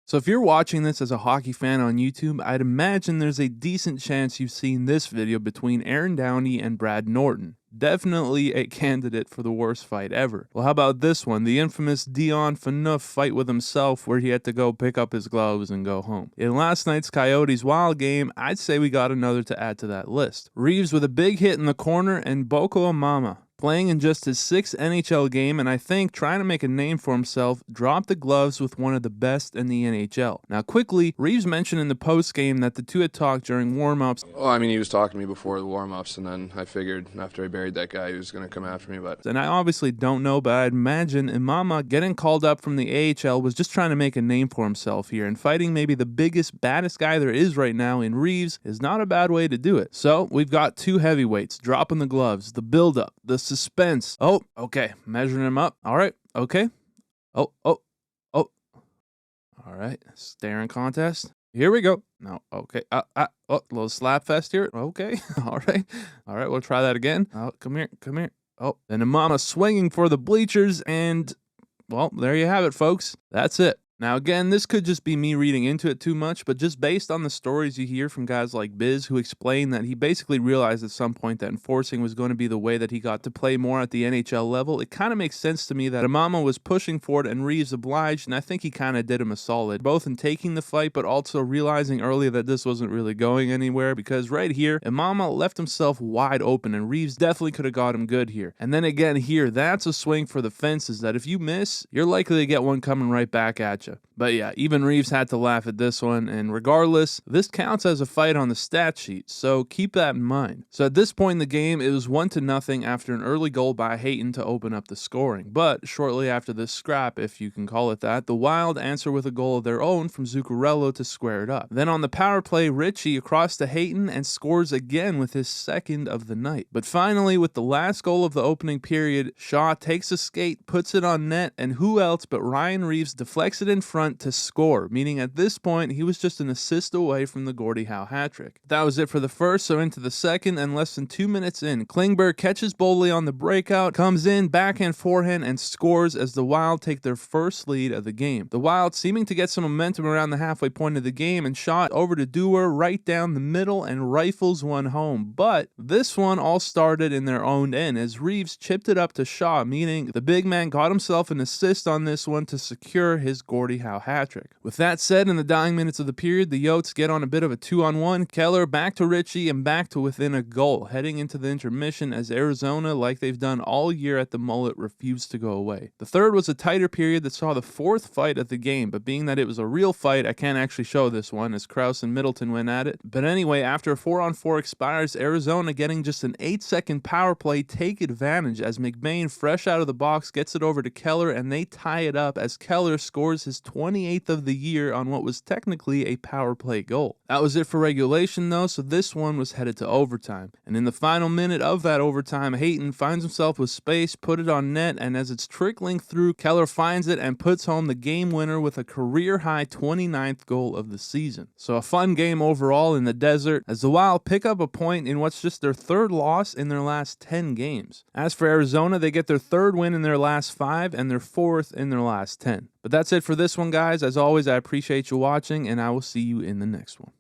So if you're watching this as a hockey fan on YouTube, I'd imagine there's a decent chance you've seen this video between Aaron Downey and Brad Norton. Definitely a candidate for the worst fight ever. Well, how about this one? The infamous Dion Phaneuf fight with himself where he had to go pick up his gloves and go home. In last night's Coyotes Wild game, I'd say we got another to add to that list. Reaves with a big hit in the corner and Boko Imama, playing in just his 6th NHL game, and I think trying to make a name for himself, dropped the gloves with one of the best in the NHL. Now quickly, Reaves mentioned in the post-game that the two had talked during warm-ups. Well, I mean, he was talking to me before the warm-ups, and then I figured after I buried that guy, he was going to come after me. And I obviously don't know, but I'd imagine Imama getting called up from the AHL was just trying to make a name for himself here, and fighting maybe the biggest, baddest guy there is right now in Reaves is not a bad way to do it. So we've got two heavyweights dropping the gloves, the build-up, the suspense. Oh, okay, measuring him up. All right, okay. Oh. All right, staring contest. Here we go. No, okay. Oh, little slap fest here. Okay, all right. We'll try that again. Oh, come here. Oh, and Imama swinging for the bleachers, and well, there you have it, folks. That's it. Now again, this could just be me reading into it too much, but just based on the stories you hear from guys like Biz, who explain that he basically realized at some point that enforcing was going to be the way that he got to play more at the NHL level, it kind of makes sense to me that Imama was pushing for it and Reaves obliged, and I think he kind of did him a solid, both in taking the fight, but also realizing earlier that this wasn't really going anywhere, because right here, Imama left himself wide open, and Reaves definitely could have got him good here. And then again here, that's a swing for the fences that if you miss, you're likely to get one coming right back at you. But yeah, even Reaves had to laugh at this one, and regardless, this counts as a fight on the stat sheet, so keep that in mind. So at this point in the game, it was 1-0 after an early goal by Hayton to open up the scoring. But shortly after this scrap, if you can call it that, the Wild answer with a goal of their own from Zuccarello to square it up. Then on the power play, Ritchie across to Hayton and scores again with his second of the night. But finally, with the last goal of the opening period, Shaw takes a skate, puts it on net, and who else but Ryan Reaves deflects it in front to score, meaning at this point he was just an assist away from the Gordie Howe hat trick. That was it for the first, so into the second, and less than 2 minutes in, Klingberg catches boldly on the breakout, comes in, backhand forehand, and scores as the Wild take their first lead of the game. The Wild seeming to get some momentum around the halfway point of the game and shot over to Dewar right down the middle and rifles one home, but this one all started in their own end as Reaves chipped it up to Shaw, meaning the big man got himself an assist on this one to secure his Gordie Howe hat trick. With that said, in the dying minutes of the period, the Yotes get on a bit of a 2-on-1. Keller back to Ritchie and back to within a goal, heading into the intermission as Arizona, like they've done all year at the mullet, refused to go away. The third was a tighter period that saw the fourth fight of the game, but being that it was a real fight, I can't actually show this one as Krause and Middleton went at it. But anyway, after a 4-on-4 expires, Arizona getting just an 8-second power play take advantage as McBain, fresh out of the box, gets it over to Keller and they tie it up as Keller scores his 28th of the year on what was technically a power play goal. That was it for regulation though, so this one was headed to overtime. And in the final minute of that overtime, Hayton finds himself with space, put it on net, and as it's trickling through, Keller finds it and puts home the game winner with a career-high 29th goal of the season. So a fun game overall in the desert as the Wild pick up a point in what's just their third loss in their last 10 games. As for Arizona, they get their third win in their last 5 and their fourth in their last 10. But that's it for this one, guys. As always, I appreciate you watching, and I will see you in the next one.